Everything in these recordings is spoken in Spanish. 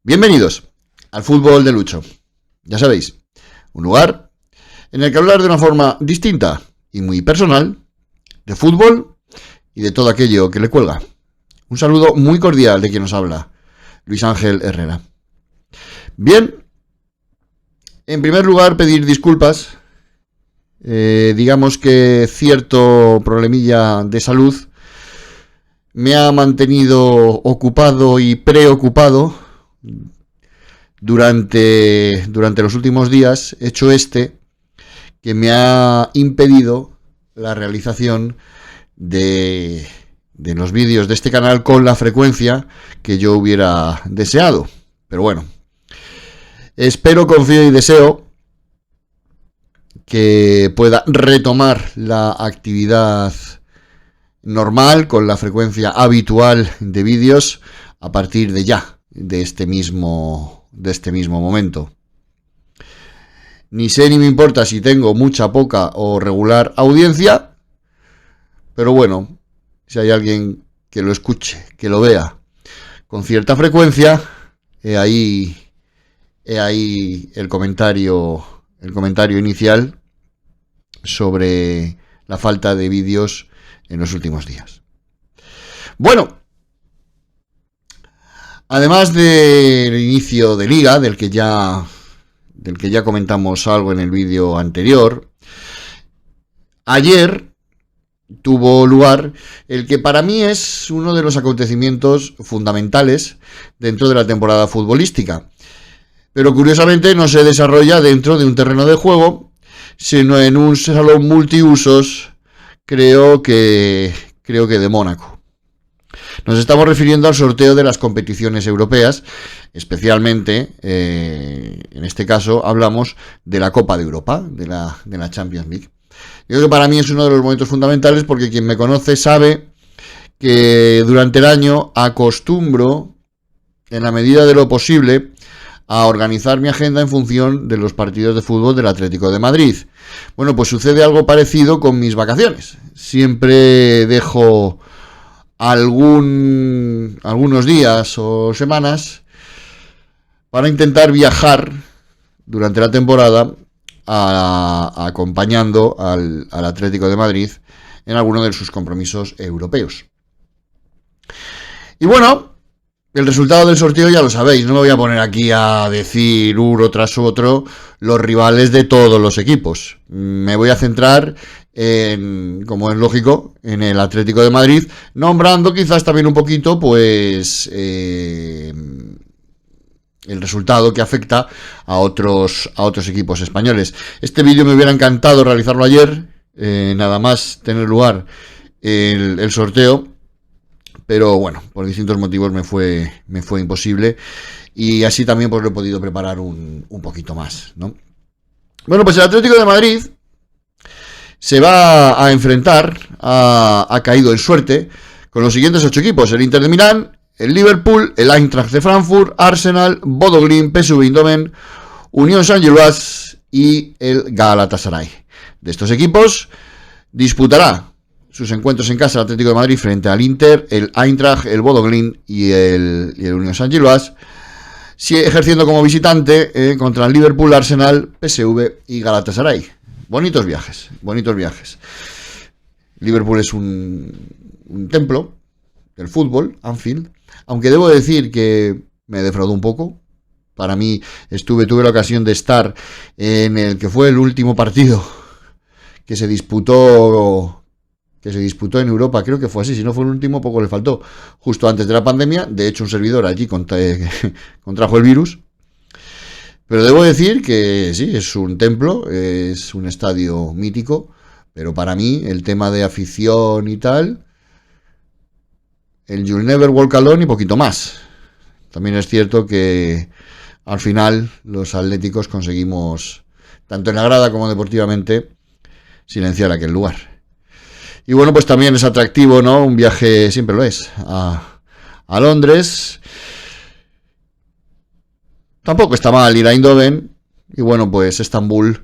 Bienvenidos al Fútbol de Lucho. Ya sabéis, un lugar en el que hablar de una forma distinta y muy personal de fútbol y de todo aquello que le cuelga. Un saludo muy cordial de quien nos habla, Luis Ángel Herrera. Bien, en primer lugar pedir disculpas. Digamos que cierto problemilla de salud me ha mantenido ocupado y preocupado durante los últimos días, hecho que me ha impedido la realización de los vídeos de este canal con la frecuencia que yo hubiera deseado. Pero bueno, espero, confío y deseo que pueda retomar la actividad normal con la frecuencia habitual de vídeos a partir de ya, de este mismo momento. Ni sé ni me importa si tengo mucha, poca o regular audiencia, pero bueno, si hay alguien que lo escuche, que lo vea con cierta frecuencia, he ahí el comentario inicial sobre la falta de vídeos en los últimos días. Bueno, además del inicio de liga, del que ya comentamos algo en el vídeo anterior, ayer tuvo lugar el que para mí es uno de los acontecimientos fundamentales dentro de la temporada futbolística. Pero curiosamente no se desarrolla dentro de un terreno de juego, sino en un salón multiusos, creo que de Mónaco. Nos estamos refiriendo al sorteo de las competiciones europeas, especialmente, en este caso, hablamos de la Copa de Europa, de la Champions League. Yo creo que para mí es uno de los momentos fundamentales porque quien me conoce sabe que durante el año acostumbro, en la medida de lo posible, a organizar mi agenda en función de los partidos de fútbol del Atlético de Madrid. Bueno, pues sucede algo parecido con mis vacaciones. Siempre dejo algunos días o semanas para intentar viajar durante la temporada acompañando al Atlético de Madrid en alguno de sus compromisos europeos. Y bueno, el resultado del sorteo ya lo sabéis, no me voy a poner aquí a decir uno tras otro los rivales de todos los equipos. Me voy a centrar como es lógico, en el Atlético de Madrid, nombrando quizás también un poquito, pues, el resultado que afecta a otros equipos españoles. Este vídeo me hubiera encantado realizarlo ayer, nada más tener lugar el sorteo, pero bueno, por distintos motivos me fue imposible, y así también pues lo he podido preparar un poquito más, ¿no? Bueno, pues el Atlético de Madrid se va a enfrentar, ha caído en suerte, con los siguientes 8 equipos: el Inter de Milán, el Liverpool, el Eintracht de Frankfurt, Arsenal, Bodo Glimt, PSV Eindhoven, Unión Saint-Gilloise y el Galatasaray. De estos equipos disputará sus encuentros en casa el Atlético de Madrid frente al Inter, el Eintracht, el Bodo Glimt y el Unión Saint-Gilloise, ejerciendo como visitante contra el Liverpool, Arsenal, PSV y Galatasaray. Bonitos viajes. Liverpool es un templo del fútbol, Anfield, aunque debo decir que me defraudó un poco. Para mí, tuve la ocasión de estar en el que fue el último partido que se disputó en Europa, creo que fue así, si no fue el último, poco le faltó, justo antes de la pandemia. De hecho, un servidor allí contrajo el virus. Pero debo decir que sí, es un templo, es un estadio mítico, pero para mí, el tema de afición y tal, el You'll Never Walk Alone y poquito más. También es cierto que al final los atléticos conseguimos, tanto en la grada como deportivamente, silenciar aquel lugar. Y bueno, pues también es atractivo, ¿no? Un viaje, siempre lo es, a Londres. Tampoco está mal ir a Eindhoven. Y bueno, pues Estambul,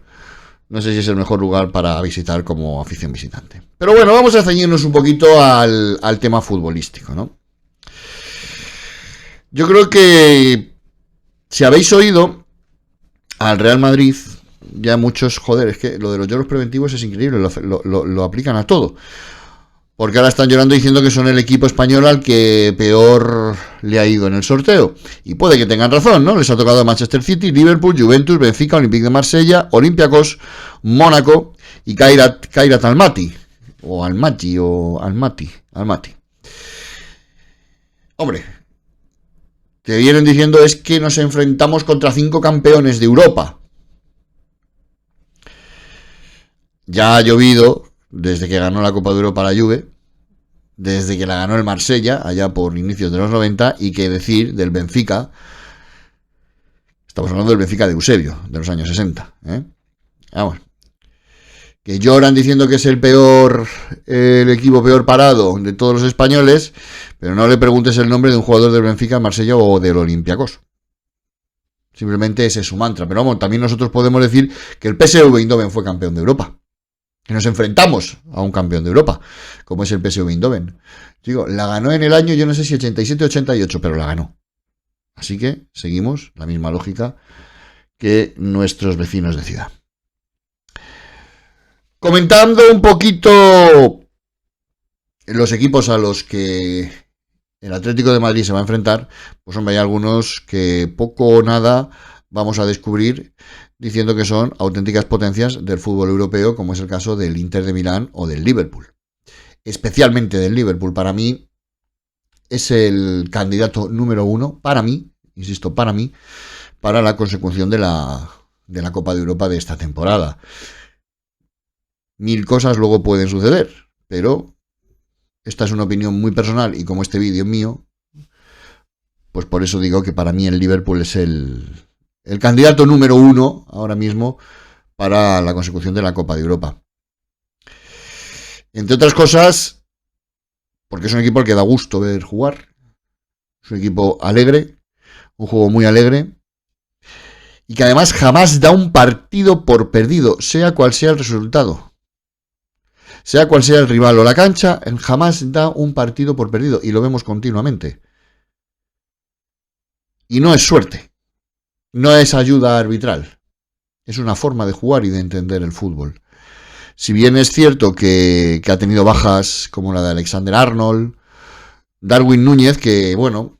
no sé si es el mejor lugar para visitar como afición visitante. Pero bueno, vamos a ceñirnos un poquito al tema futbolístico, ¿no? Yo creo que Si habéis oído al Real Madrid, ya muchos, joder, es que lo de los lloros preventivos es increíble, lo aplican a todo. Porque ahora están llorando diciendo que son el equipo español al que peor le ha ido en el sorteo. Y puede que tengan razón, ¿no? Les ha tocado Manchester City, Liverpool, Juventus, Benfica, Olympique de Marsella, Olympiacos, Mónaco y Kairat Almaty. O Almaty, o Almaty. Hombre, que vienen diciendo es que nos enfrentamos contra 5 campeones de Europa. Ya ha llovido desde que ganó la Copa de Europa la Juve, desde que la ganó el Marsella, allá por inicios de los 90, y que decir del Benfica, estamos hablando del Benfica de Eusebio, de los años 60, Vamos, que lloran diciendo que es el equipo peor parado de todos los españoles, pero no le preguntes el nombre de un jugador del Benfica, Marsella o del Olympiacos. Simplemente ese es su mantra, pero vamos, también nosotros podemos decir que el PSV Eindhoven fue campeón de Europa. Que nos enfrentamos a un campeón de Europa, como es el PSV Eindhoven. Digo, la ganó en el año, yo no sé si 87 o 88, pero la ganó. Así que seguimos la misma lógica que nuestros vecinos de ciudad. Comentando un poquito los equipos a los que el Atlético de Madrid se va a enfrentar, pues hombre, hay algunos que poco o nada vamos a descubrir diciendo que son auténticas potencias del fútbol europeo, como es el caso del Inter de Milán o del Liverpool. Especialmente del Liverpool, para mí es el candidato número 1, para mí, insisto, para mí, para la consecución de la Copa de Europa de esta temporada. 1000 cosas luego pueden suceder, pero esta es una opinión muy personal y como este vídeo es mío, pues por eso digo que para mí el Liverpool es el candidato número 1 ahora mismo para la consecución de la Copa de Europa. Entre otras cosas, porque es un equipo al que da gusto ver jugar. Es un equipo alegre, un juego muy alegre, y que además jamás da un partido por perdido, sea cual sea el resultado. Sea cual sea el rival o la cancha, jamás da un partido por perdido, y lo vemos continuamente. Y no es suerte. No es ayuda arbitral, es una forma de jugar y de entender el fútbol. Si bien es cierto que ha tenido bajas como la de Alexander Arnold, Darwin Núñez, que bueno,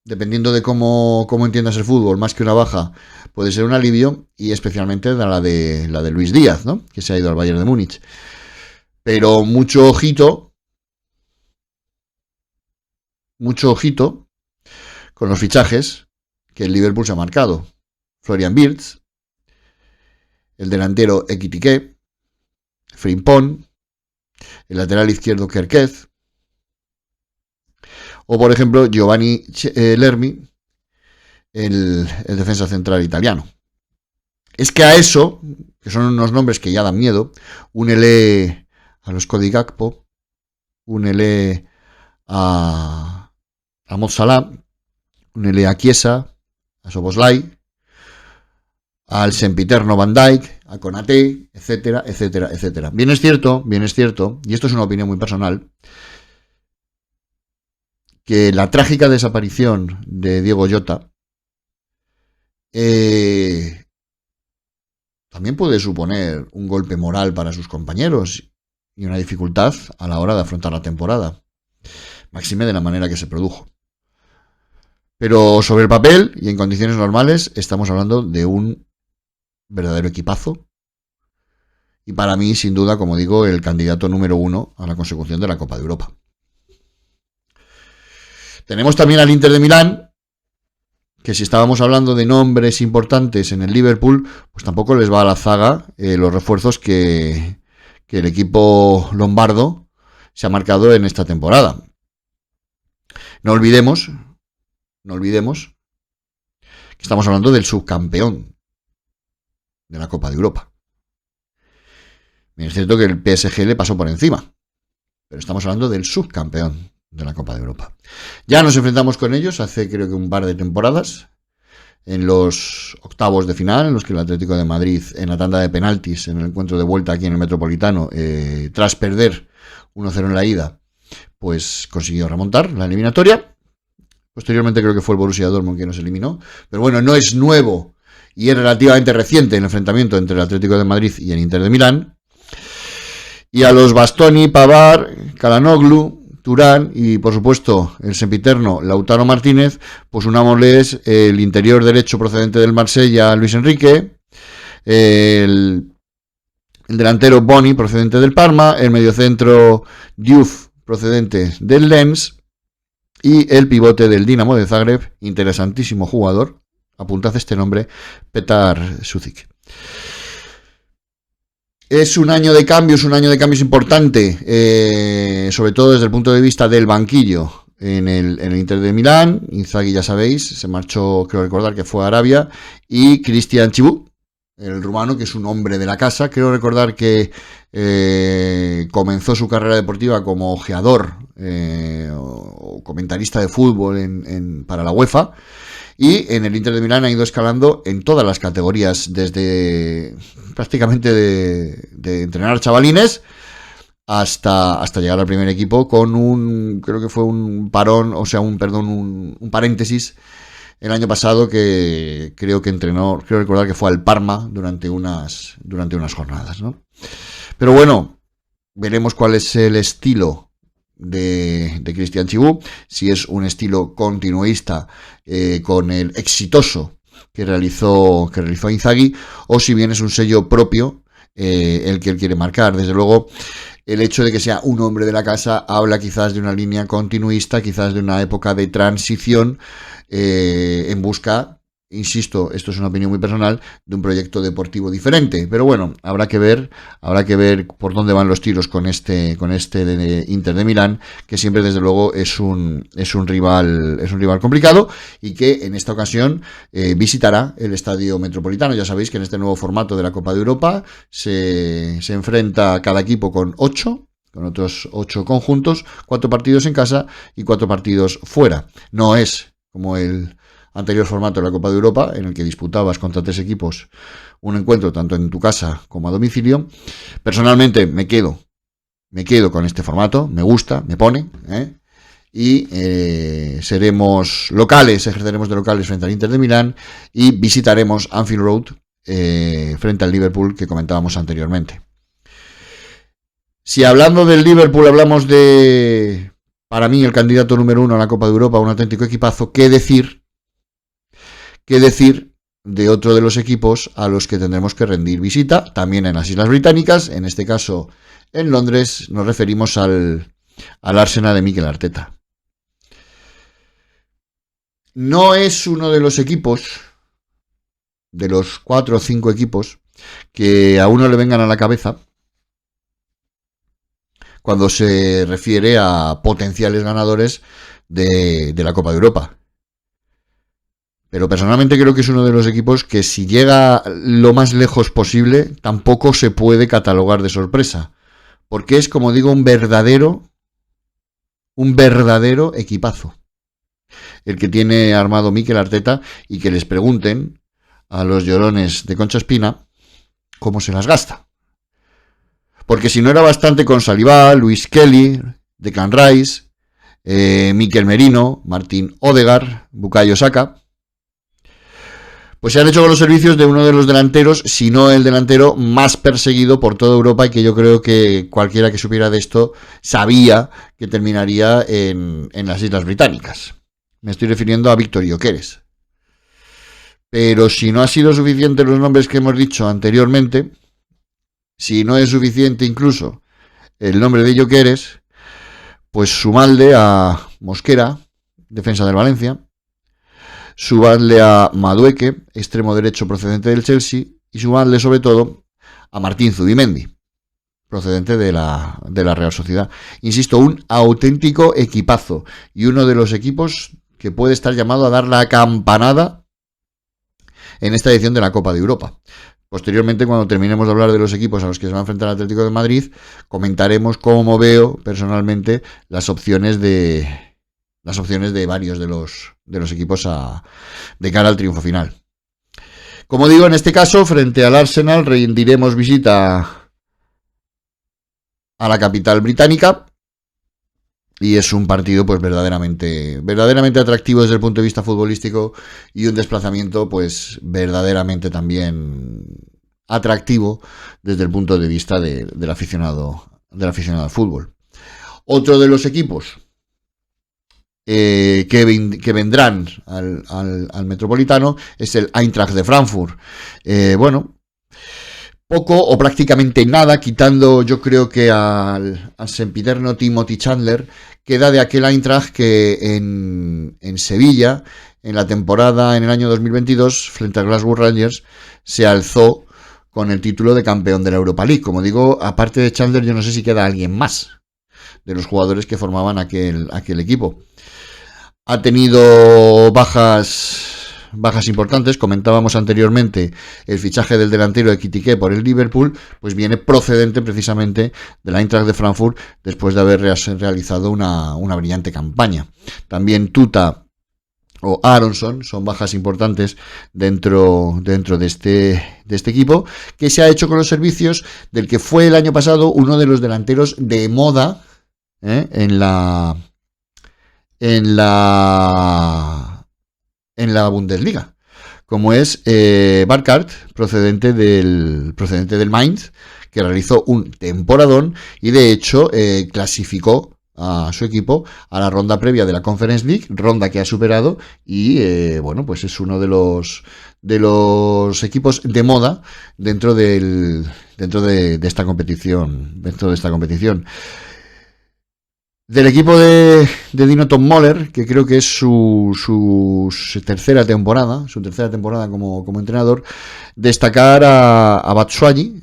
dependiendo de cómo entiendas el fútbol, más que una baja, puede ser un alivio, y especialmente la de Luis Díaz, ¿no? Que se ha ido al Bayern de Múnich. Pero mucho ojito con los fichajes que el Liverpool se ha marcado. Florian Wirtz, el delantero Ekitike, Frimpong, el lateral izquierdo Kerkez, o por ejemplo Giovanni Lermi, el defensa central italiano. Es que a eso, que son unos nombres que ya dan miedo, únele a los Cody Gakpo, únele a Mo Salah, únele a Chiesa, a Szoboszlai, al sempiterno Van Dijk, a Konaté, etcétera, etcétera, etcétera. Bien es cierto, y esto es una opinión muy personal, que la trágica desaparición de Diego Jota también puede suponer un golpe moral para sus compañeros y una dificultad a la hora de afrontar la temporada, máxime de la manera que se produjo. Pero sobre el papel y en condiciones normales estamos hablando de un verdadero equipazo, y para mí, sin duda, como digo, el candidato número 1 a la consecución de la Copa de Europa. Tenemos también al Inter de Milán, que si estábamos hablando de nombres importantes en el Liverpool, pues tampoco les va a la zaga los refuerzos que el equipo lombardo se ha marcado en esta temporada. No olvidemos que estamos hablando del subcampeón de la Copa de Europa. Es cierto que el PSG le pasó por encima, pero estamos hablando del subcampeón de la Copa de Europa. Ya nos enfrentamos con ellos hace creo que un par de temporadas, en los octavos de final, en los que el Atlético de Madrid, en la tanda de penaltis, en el encuentro de vuelta aquí en el Metropolitano, tras perder 1-0 en la ida, pues consiguió remontar la eliminatoria. Posteriormente creo que fue el Borussia Dortmund quien nos eliminó. Pero bueno, no es nuevo y es relativamente reciente el enfrentamiento entre el Atlético de Madrid y el Inter de Milán. Y a los Bastoni, Pavard, Calhanoglu, Turán y por supuesto el sempiterno Lautaro Martínez, pues unámosles el interior derecho procedente del Marsella, Luis Enrique, el delantero Boni procedente del Parma, el mediocentro Diouf procedente del Lens y el pivote del Dinamo de Zagreb, interesantísimo jugador, apuntad este nombre, Petar Sucic. Es un año de cambios importante, sobre todo desde el punto de vista del banquillo en el Inter de Milán. Inzaghi, ya sabéis, se marchó, creo recordar que fue a Arabia, y Cristian Chibú, el rumano, que es un hombre de la casa. Creo recordar que comenzó su carrera deportiva como ojeador o comentarista de fútbol para la UEFA. Y en el Inter de Milán ha ido escalando en todas las categorías, desde prácticamente de entrenar chavalines hasta llegar al primer equipo con creo que fue un parón, o sea, un paréntesis el año pasado que creo que entrenó, creo recordar que fue al Parma durante unas jornadas, ¿no? Pero bueno, veremos cuál es el estilo de Cristian Chibú, si es un estilo continuista con el exitoso que realizó Inzaghi, o si bien es un sello propio el que él quiere marcar. Desde luego, el hecho de que sea un hombre de la casa habla quizás de una línea continuista, quizás de una época de transición en busca, insisto, esto es una opinión muy personal, de un proyecto deportivo diferente. Pero bueno, habrá que ver por dónde van los tiros con este de Inter de Milán, que siempre desde luego es un rival complicado, y que en esta ocasión visitará el Estadio Metropolitano. Ya sabéis que en este nuevo formato de la Copa de Europa se enfrenta cada equipo con otros 8 conjuntos, 4 partidos en casa y 4 partidos fuera. No es como el anterior formato de la Copa de Europa, en el que disputabas contra 3 equipos un encuentro tanto en tu casa como a domicilio. Personalmente me quedo con este formato, me gusta, me pone, y seremos locales, ejerceremos de locales frente al Inter de Milán y visitaremos Anfield Road frente al Liverpool que comentábamos anteriormente. Si hablando del Liverpool hablamos de, para mí, el candidato número 1 a la Copa de Europa, un auténtico equipazo, ¿qué decir de otro de los equipos a los que tendremos que rendir visita, también en las Islas Británicas? En este caso en Londres nos referimos al Arsenal de Mikel Arteta. No es uno de los equipos, de los 4 o 5 equipos, que a uno le vengan a la cabeza cuando se refiere a potenciales ganadores de la Copa de Europa. Pero personalmente creo que es uno de los equipos que, si llega lo más lejos posible, tampoco se puede catalogar de sorpresa. Porque es, como digo, un verdadero equipazo el que tiene armado Mikel Arteta, y que les pregunten a los llorones de Concha Espina cómo se las gasta. Porque si no era bastante con Saliba, Luis Kelly, Declan Rice, Mikel Merino, Martín Odegaard, Bukayo Saka, pues se han hecho con los servicios de uno de los delanteros, si no el delantero más perseguido por toda Europa, y que yo creo que cualquiera que supiera de esto sabía que terminaría en las Islas Británicas. Me estoy refiriendo a Víctor Gyökeres. Pero si no ha sido suficiente los nombres que hemos dicho anteriormente, si no es suficiente incluso el nombre de Gyökeres, pues sumadle a Mosquera, defensa del Valencia, sumadle a Madueke, extremo derecho procedente del Chelsea, y sumadle sobre todo a Martín Zubimendi, procedente de la Real Sociedad. Insisto, un auténtico equipazo, y uno de los equipos que puede estar llamado a dar la campanada en esta edición de la Copa de Europa. Posteriormente, cuando terminemos de hablar de los equipos a los que se va a enfrentar el Atlético de Madrid, comentaremos cómo veo personalmente las opciones de varios de los equipos de cara al triunfo final. Como digo, en este caso, frente al Arsenal, rendiremos visita a la capital británica, y es un partido pues verdaderamente atractivo desde el punto de vista futbolístico y un desplazamiento pues verdaderamente también atractivo desde el punto de vista del aficionado al fútbol. Otro de los equipos que vendrán al Metropolitano es el Eintracht de Frankfurt. Bueno, poco o prácticamente nada, quitando yo creo que al sempiterno Timothy Chandler, queda de aquel Eintracht que en Sevilla, en la temporada en el año 2022, frente a Glasgow Rangers, se alzó con el título de campeón de la Europa League. Como digo, aparte de Chandler, yo no sé si queda alguien más de los jugadores que formaban aquel equipo. Ha tenido bajas importantes. Comentábamos anteriormente el fichaje del delantero de Kitike por el Liverpool, pues viene procedente precisamente del Eintracht de Frankfurt después de haber realizado una brillante campaña. También Tuta o Aronson son bajas importantes dentro de este equipo, que se ha hecho con los servicios del que fue el año pasado uno de los delanteros de moda en la Bundesliga, como es Barkart, procedente del Mainz, que realizó un temporadón y de hecho clasificó a su equipo a la ronda previa de la Conference League, ronda que ha superado y bueno, pues es uno de los equipos de moda dentro de esta competición, Del equipo de Dino Tom Moller, que creo que es su tercera temporada como entrenador, destacar a Batshuayi,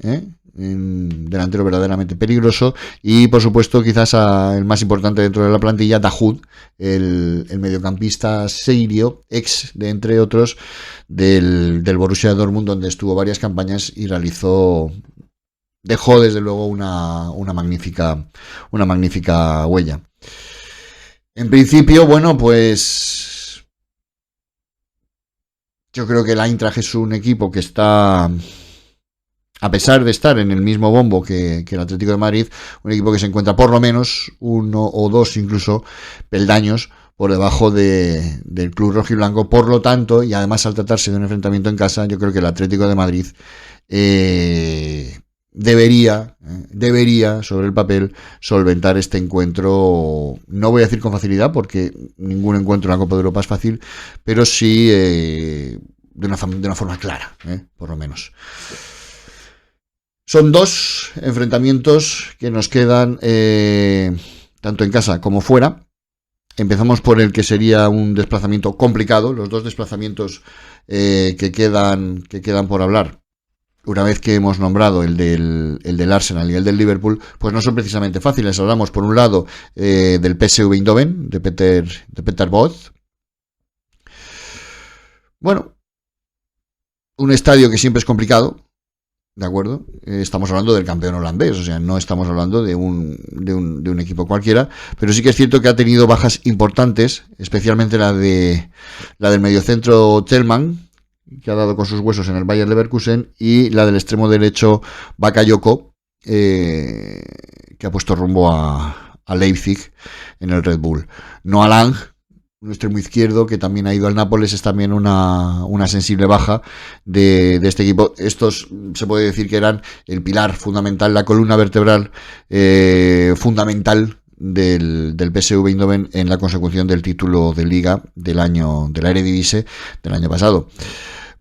delantero verdaderamente peligroso, y por supuesto quizás el más importante dentro de la plantilla, Dahoud, el mediocampista sirio, ex de entre otros del Borussia Dortmund, donde estuvo varias campañas y dejó desde luego una magnífica huella. En principio, bueno, pues yo creo que el Eintracht es un equipo que está, a pesar de estar en el mismo bombo que el Atlético de Madrid, un equipo que se encuentra por lo menos uno o dos incluso peldaños por debajo del club rojiblanco. Por lo tanto, y además al tratarse de un enfrentamiento en casa, yo creo que el Atlético de Madrid debería sobre el papel solventar este encuentro. No voy a decir con facilidad, porque ningún encuentro en la Copa de Europa es fácil, pero sí de una forma clara, por lo menos. Son dos enfrentamientos que nos quedan tanto en casa como fuera. Empezamos por el que sería un desplazamiento complicado. Los dos desplazamientos que quedan por hablar, una vez que hemos nombrado el del Arsenal y el del Liverpool, pues no son precisamente fáciles. Hablamos por un lado del PSV Eindhoven, de Peter Bosz. Bueno, un estadio que siempre es complicado, ¿de acuerdo? Estamos hablando del campeón holandés, o sea, no estamos hablando de un equipo cualquiera, pero sí que es cierto que ha tenido bajas importantes, especialmente la del mediocentro Tellman, que ha dado con sus huesos en el Bayer Leverkusen, y la del extremo derecho Bakayoko, que ha puesto rumbo a Leipzig en el Red Bull. Noah Lang, un extremo izquierdo que también ha ido al Nápoles, es también una sensible baja de este equipo. Estos se puede decir que eran el pilar fundamental, la columna vertebral fundamental del PSV Eindhoven en la consecución del título de Liga de la Eredivisie del año pasado.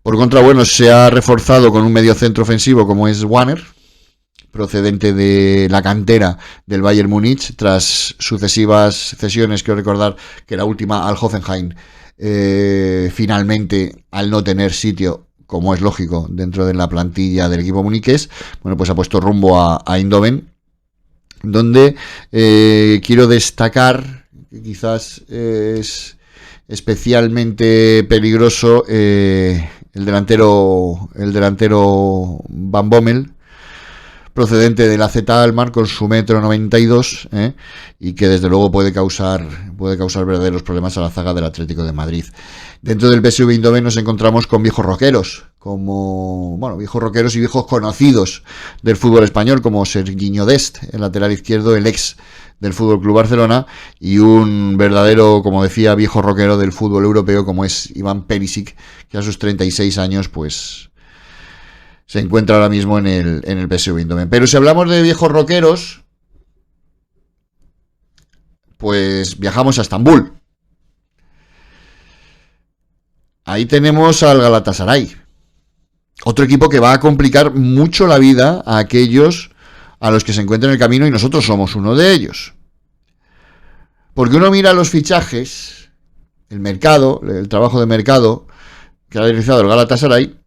Por contra, bueno, se ha reforzado con un mediocentro ofensivo como es Wanner, procedente de la cantera del Bayern Múnich, tras sucesivas cesiones. Quiero recordar que la última al Hoffenheim, finalmente, al no tener sitio, como es lógico, dentro de la plantilla del equipo muniqués, bueno, pues ha puesto rumbo a Eindhoven, donde quiero destacar que quizás es especialmente peligroso el delantero Van Bommel, procedente de la AZ Alkmaar con su 1,92 m, y que desde luego puede causar verdaderos problemas a la zaga del Atlético de Madrid. Dentro del PSV Eindhoven nos encontramos con viejos rockeros, viejos rockeros y viejos conocidos del fútbol español, como Serginho Dest, el lateral izquierdo, el ex del Fútbol Club Barcelona, y un verdadero, como decía, viejo rockero del fútbol europeo, como es Iván Perisic, que a sus 36 años, pues se encuentra ahora mismo en el PSV Eindhoven. Pero si hablamos de viejos rockeros, pues viajamos a Estambul. Ahí tenemos al Galatasaray, otro equipo que va a complicar mucho la vida a aquellos a los que se encuentran en el camino, y nosotros somos uno de ellos. Porque uno mira los fichajes, el mercado, el trabajo de mercado que ha realizado el Galatasaray,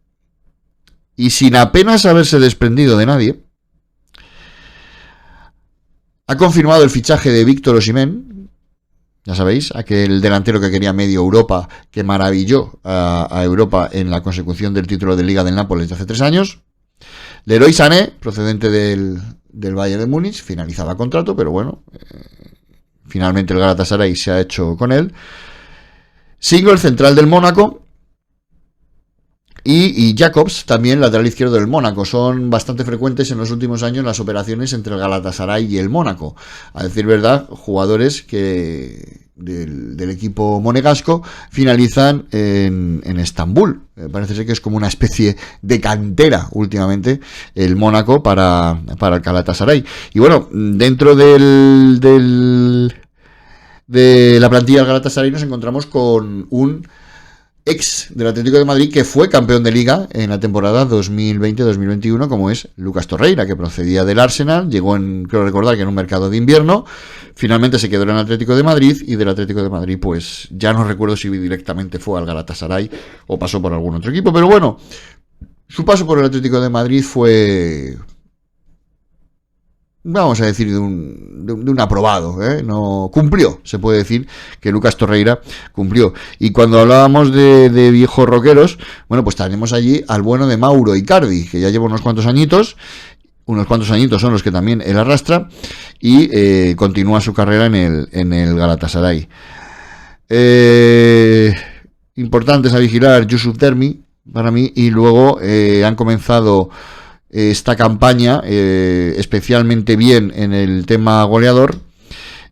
y sin apenas haberse desprendido de nadie, ha confirmado el fichaje de Víctor Osimhen, ya sabéis, aquel delantero que quería medio Europa, que maravilló a Europa en la consecución del título de Liga del Nápoles de hace 3 años. Leroy Sané, procedente del Bayern de Múnich, finalizaba contrato, pero bueno, finalmente el Galatasaray se ha hecho con él. Singo, el central del Mónaco, y Jacobs, también lateral izquierdo del Mónaco. Son bastante frecuentes en los últimos años las operaciones entre el Galatasaray y el Mónaco. A decir verdad, jugadores que del equipo monegasco finalizan en Estambul. Parece ser que es como una especie de cantera últimamente el Mónaco para el Galatasaray. Y bueno, dentro de la plantilla del Galatasaray nos encontramos con un ex del Atlético de Madrid que fue campeón de Liga en la temporada 2020-2021, como es Lucas Torreira, que procedía del Arsenal, llegó creo recordar que en un mercado de invierno, finalmente se quedó en el Atlético de Madrid, y del Atlético de Madrid pues ya no recuerdo si directamente fue al Galatasaray o pasó por algún otro equipo, pero bueno, su paso por el Atlético de Madrid fue, vamos a decir, de un aprobado, ¿eh? No cumplió, se puede decir que Lucas Torreira cumplió. Y cuando hablábamos de viejos rockeros, bueno, pues tenemos allí al bueno de Mauro Icardi, que ya lleva unos cuantos añitos son los que también él arrastra, y continúa su carrera en el Galatasaray. Importantes a vigilar, Yusuf Dermi, para mí, y luego han comenzado esta campaña especialmente bien en el tema goleador,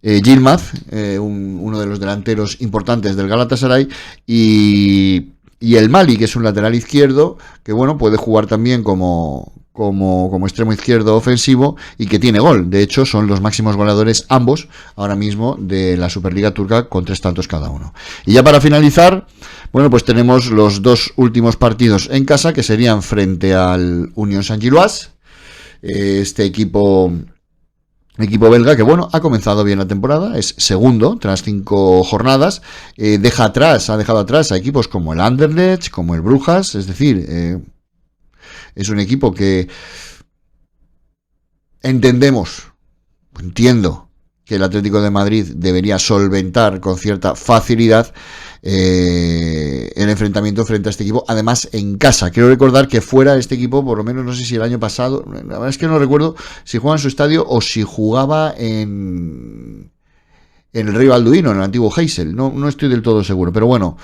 Yilmaz, uno de los delanteros importantes del Galatasaray, y el Mali, que es un lateral izquierdo que bueno, puede jugar también como extremo izquierdo ofensivo, y que tiene gol. De hecho, son los máximos goleadores ambos ahora mismo de la Superliga turca, con 3 tantos cada uno. Y ya para finalizar, bueno, pues tenemos los 2 últimos partidos en casa, que serían frente al Union Saint-Gilloise, este equipo belga que bueno, ha comenzado bien la temporada, es segundo tras 5 jornadas, ha dejado atrás a equipos como el Anderlecht, como el Brujas, es decir, es un equipo que entiendo que el Atlético de Madrid debería solventar con cierta facilidad el enfrentamiento frente a este equipo, además en casa. Quiero recordar que fuera este equipo, por lo menos no sé si el año pasado, la verdad es que no recuerdo si jugaba en su estadio o si jugaba en el Rey Balduino, en el antiguo Heysel, no estoy del todo seguro, pero bueno,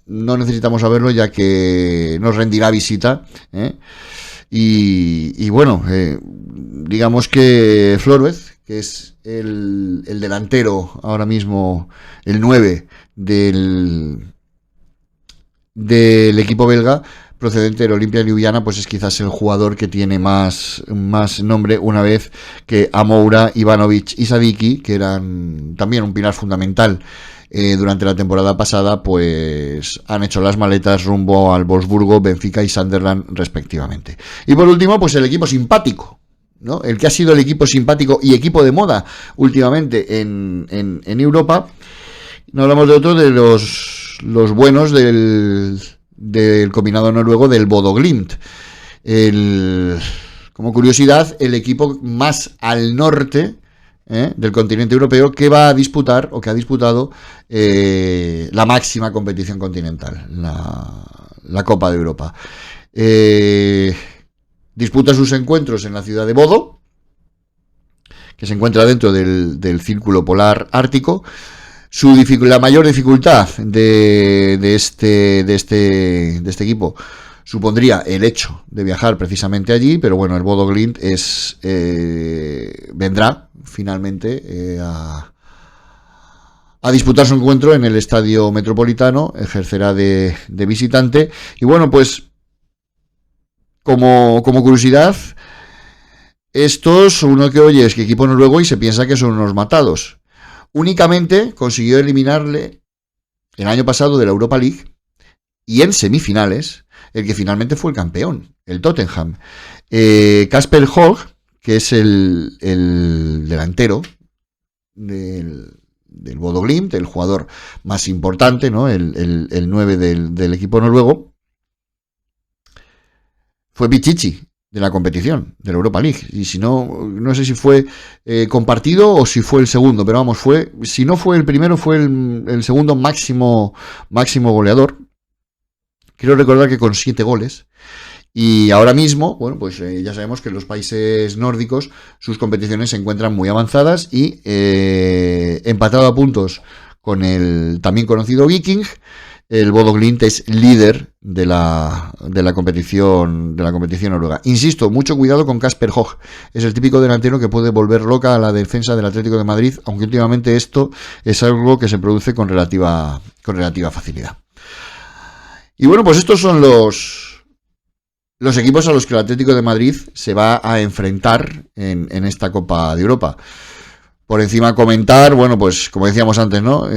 no necesitamos saberlo, ya que nos rendirá visita, y bueno, digamos que Floruez, que es el delantero ahora mismo, el 9 del equipo belga, procedente del Olimpia de Ljubljana, pues es quizás el jugador que tiene más nombre, una vez que Amoura, Ivanovic y Sadiki, que eran también un pilar fundamental durante la temporada pasada, pues han hecho las maletas rumbo al Wolfsburgo, Benfica y Sunderland respectivamente. Y por último, pues el equipo simpático, ¿no? El que ha sido el equipo simpático y equipo de moda últimamente en Europa. No hablamos de otro, de los buenos del combinado noruego, del Bodo Glimt. Como curiosidad, el equipo más al norte del continente europeo que va a disputar, o que ha disputado, la máxima competición continental, la Copa de Europa. Disputa sus encuentros en la ciudad de Bodo, que se encuentra dentro del círculo polar ártico. La mayor dificultad de este equipo supondría el hecho de viajar precisamente allí, pero bueno, el Bodo Glimt vendrá finalmente a disputar su encuentro en el Estadio Metropolitano, ejercerá de visitante, y bueno, pues como curiosidad, estos, uno que oye es que equipo noruego y se piensa que son unos matados. Únicamente consiguió eliminarle el año pasado de la Europa League y en semifinales el que finalmente fue el campeón, el Tottenham. Kasper Høeg, que es el delantero del Bodo Glimt, el jugador más importante, ¿no? el 9 del equipo noruego, fue Pichichi de la competición, de la Europa League. Y si no sé si fue compartido o si fue el segundo, pero vamos, si no fue el primero, fue el segundo máximo goleador. Quiero recordar que con 7 goles. Y ahora mismo, bueno, pues ya sabemos que en los países nórdicos sus competiciones se encuentran muy avanzadas y empatado a puntos con el también conocido Viking, el Bodo Glimt es líder de la competición noruega. Insisto, mucho cuidado con Kasper Høeg. Es el típico delantero que puede volver loca a la defensa del Atlético de Madrid, aunque últimamente esto es algo que se produce con relativa facilidad. Y bueno, pues estos son los equipos a los que el Atlético de Madrid se va a enfrentar en esta Copa de Europa. Por encima comentar, bueno, pues como decíamos antes, ¿no?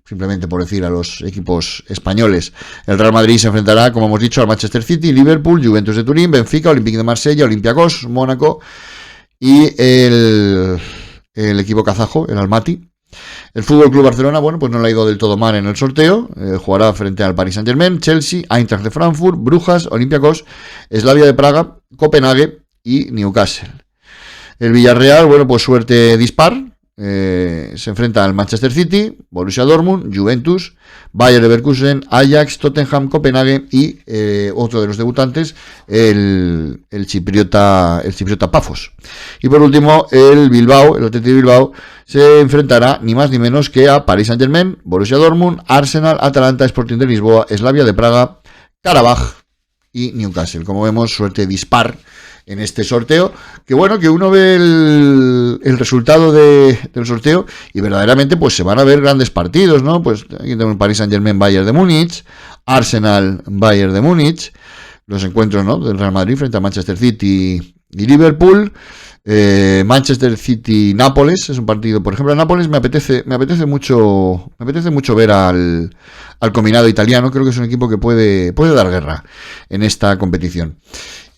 Simplemente por decir a los equipos españoles, el Real Madrid se enfrentará, como hemos dicho, al Manchester City, Liverpool, Juventus de Turín, Benfica, Olympique de Marsella, Olympiacos, Mónaco y el equipo kazajo, el Almaty. El Fútbol Club Barcelona, bueno, pues no le ha ido del todo mal en el sorteo. Jugará frente al Paris Saint-Germain, Chelsea, Eintracht de Frankfurt, Brujas, Olympiacos, Slavia de Praga, Copenhague y Newcastle. El Villarreal, bueno, pues suerte dispar. Se enfrenta al Manchester City, Borussia Dortmund, Juventus, Bayer Leverkusen, Ajax, Tottenham, Copenhague y otro de los debutantes, el chipriota Pafos. Y por último, el Athletic de Bilbao se enfrentará ni más ni menos que a Paris Saint-Germain, Borussia Dortmund, Arsenal, Atalanta, Sporting de Lisboa, Slavia de Praga, Karabaj y Newcastle. Como vemos, suerte dispar en este sorteo, que bueno, que uno ve el resultado del sorteo y verdaderamente pues se van a ver grandes partidos, ¿no? Pues aquí tenemos Paris Saint-Germain, Bayern de Múnich, Arsenal, Bayern de Múnich, los encuentros, ¿no? Del Real Madrid frente a Manchester City y Liverpool, Manchester City Nápoles, es un partido, por ejemplo, a Nápoles me apetece mucho ver al combinado italiano. Creo que es un equipo que puede dar guerra en esta competición.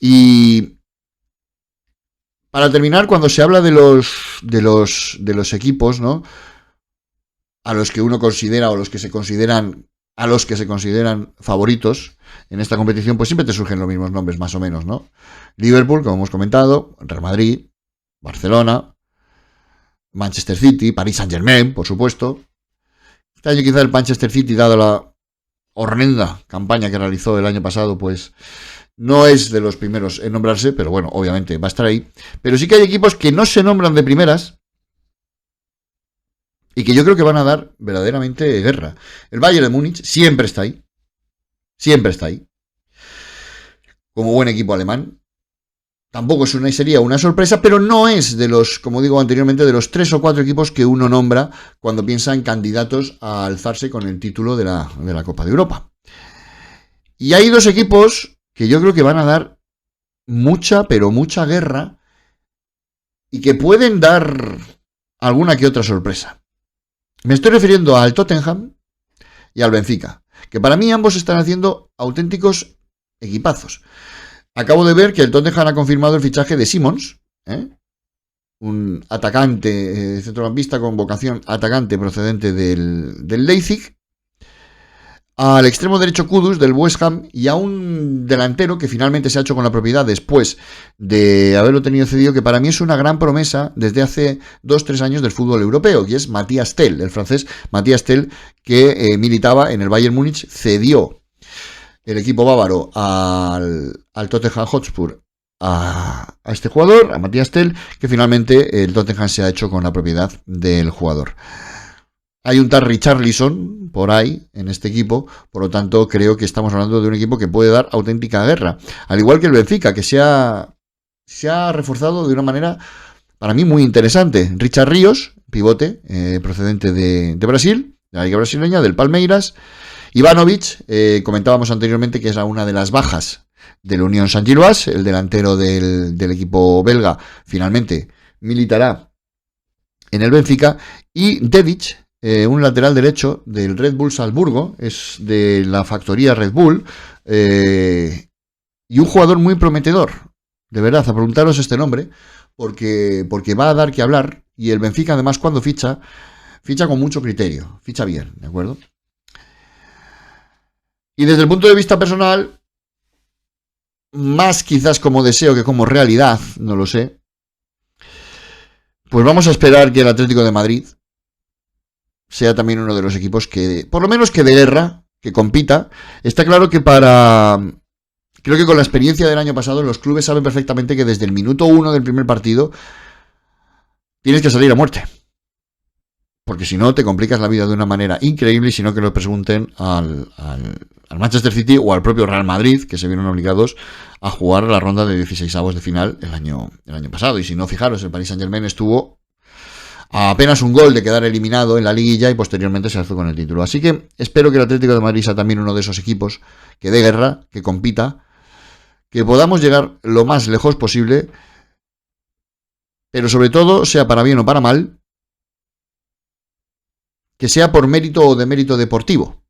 Y para terminar, cuando se habla de los equipos, ¿no? A los que uno considera o a los que se consideran favoritos en esta competición, pues siempre te surgen los mismos nombres, más o menos, ¿no? Liverpool, como hemos comentado, Real Madrid, Barcelona, Manchester City, Paris Saint-Germain, por supuesto. Este año quizá el Manchester City, dado la horrenda campaña que realizó el año pasado, pues no es de los primeros en nombrarse, pero bueno, obviamente va a estar ahí. Pero sí que hay equipos que no se nombran de primeras y que yo creo que van a dar verdaderamente guerra. El Bayern de Múnich siempre está ahí. Siempre está ahí. Como buen equipo alemán. Tampoco sería una sorpresa, pero no es de los, como digo anteriormente, de los 3 o 4 equipos que uno nombra cuando piensa en candidatos a alzarse con el título de la Copa de Europa. Y hay 2 equipos que yo creo que van a dar mucha, pero mucha guerra y que pueden dar alguna que otra sorpresa. Me estoy refiriendo al Tottenham y al Benfica, que para mí ambos están haciendo auténticos equipazos. Acabo de ver que el Tottenham ha confirmado el fichaje de Simons, un atacante, centrocampista con vocación atacante procedente del Leipzig, al extremo derecho Kudus del West Ham y a un delantero que finalmente se ha hecho con la propiedad después de haberlo tenido cedido, que para mí es una gran promesa desde hace 2-3 años del fútbol europeo, y es Matías Tel, el francés Matías Tel, que militaba en el Bayern Múnich, cedió el equipo bávaro al Tottenham Hotspur a este jugador, a Matías Tel, que finalmente el Tottenham se ha hecho con la propiedad del jugador. Hay un tal Richarlison por ahí en este equipo, por lo tanto creo que estamos hablando de un equipo que puede dar auténtica guerra. Al igual que el Benfica, que se ha reforzado de una manera para mí muy interesante. Richard Ríos, pivote procedente de Brasil, de la Liga Brasileña, del Palmeiras. Ivanovic, comentábamos anteriormente que es una de las bajas del Unión Saint-Gilloise, el delantero del equipo belga, finalmente militará en el Benfica. Y Dedic, un lateral derecho del Red Bull Salzburgo, es de la factoría Red Bull, y un jugador muy prometedor, de verdad, a preguntaros este nombre, porque va a dar que hablar, y el Benfica además cuando ficha con mucho criterio, ficha bien, ¿de acuerdo? Y desde el punto de vista personal, más quizás como deseo que como realidad, no lo sé, pues vamos a esperar que el Atlético de Madrid sea también uno de los equipos que, por lo menos que de guerra, que compita. Está claro que creo que con la experiencia del año pasado, los clubes saben perfectamente que desde el minuto 1 del primer partido tienes que salir a muerte. Porque si no, te complicas la vida de una manera increíble, y si no, que lo pregunten al Manchester City o al propio Real Madrid, que se vieron obligados a jugar la ronda de 16avos de final el año pasado. Y si no, fijaros, el Paris Saint-Germain estuvo a apenas un gol de quedar eliminado en la liguilla y posteriormente se alzó con el título. Así que espero que el Atlético de Madrid sea también uno de esos equipos que dé guerra, que compita, que podamos llegar lo más lejos posible, pero sobre todo, sea para bien o para mal, que sea por mérito o de mérito deportivo,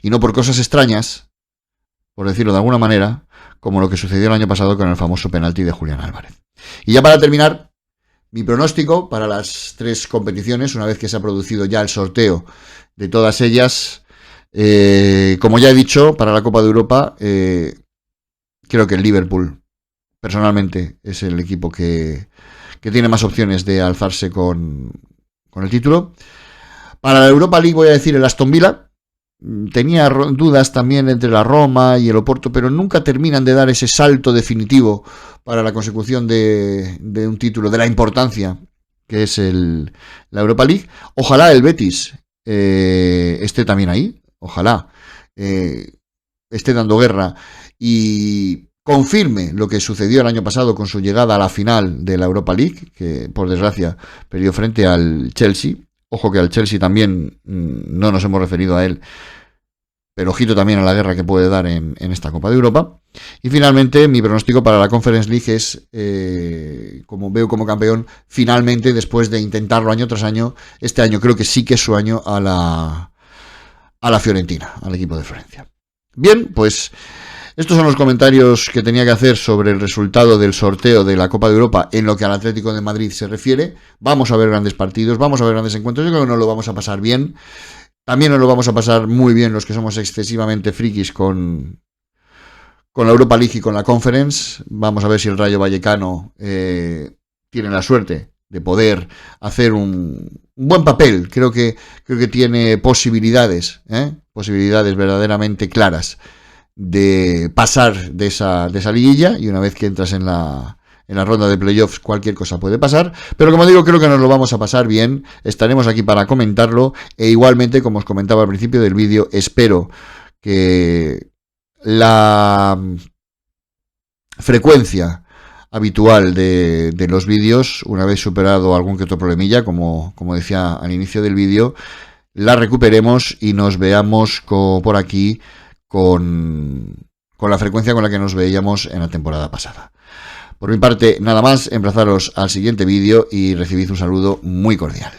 y no por cosas extrañas, por decirlo de alguna manera, como lo que sucedió el año pasado con el famoso penalti de Julián Álvarez. Y ya para terminar, mi pronóstico para las 3 competiciones, una vez que se ha producido ya el sorteo de todas ellas, como ya he dicho, para la Copa de Europa, creo que el Liverpool, personalmente, es el equipo que tiene más opciones de alzarse con el título. Para la Europa League voy a decir el Aston Villa. Tenía dudas también entre la Roma y el Oporto, pero nunca terminan de dar ese salto definitivo para la consecución de un título, de la importancia que es la Europa League. Ojalá el Betis esté también ahí, ojalá esté dando guerra y confirme lo que sucedió el año pasado con su llegada a la final de la Europa League, que por desgracia perdió frente al Chelsea. Ojo que al Chelsea también no nos hemos referido a él, pero ojito también a la guerra que puede dar en esta Copa de Europa. Y finalmente, mi pronóstico para la Conference League es, como veo como campeón, finalmente, después de intentarlo año tras año, este año creo que sí que es su año, a la Fiorentina, al equipo de Florencia. Bien, pues estos son los comentarios que tenía que hacer sobre el resultado del sorteo de la Copa de Europa en lo que al Atlético de Madrid se refiere. Vamos a ver grandes partidos, vamos a ver grandes encuentros. Yo creo que nos lo vamos a pasar bien. También nos lo vamos a pasar muy bien los que somos excesivamente frikis con la Europa League y con la Conference. Vamos a ver si el Rayo Vallecano tiene la suerte de poder hacer un buen papel. Creo que tiene posibilidades verdaderamente claras de pasar de esa liguilla, y una vez que entras en la ronda de playoffs cualquier cosa puede pasar, pero como digo, creo que nos lo vamos a pasar bien, estaremos aquí para comentarlo, e igualmente, como os comentaba al principio del vídeo, espero que la frecuencia habitual de los vídeos, una vez superado algún que otro problemilla, como decía al inicio del vídeo, la recuperemos y nos veamos por aquí con la frecuencia con la que nos veíamos en la temporada pasada. Por mi parte, nada más, emplazaros al siguiente vídeo y recibid un saludo muy cordial.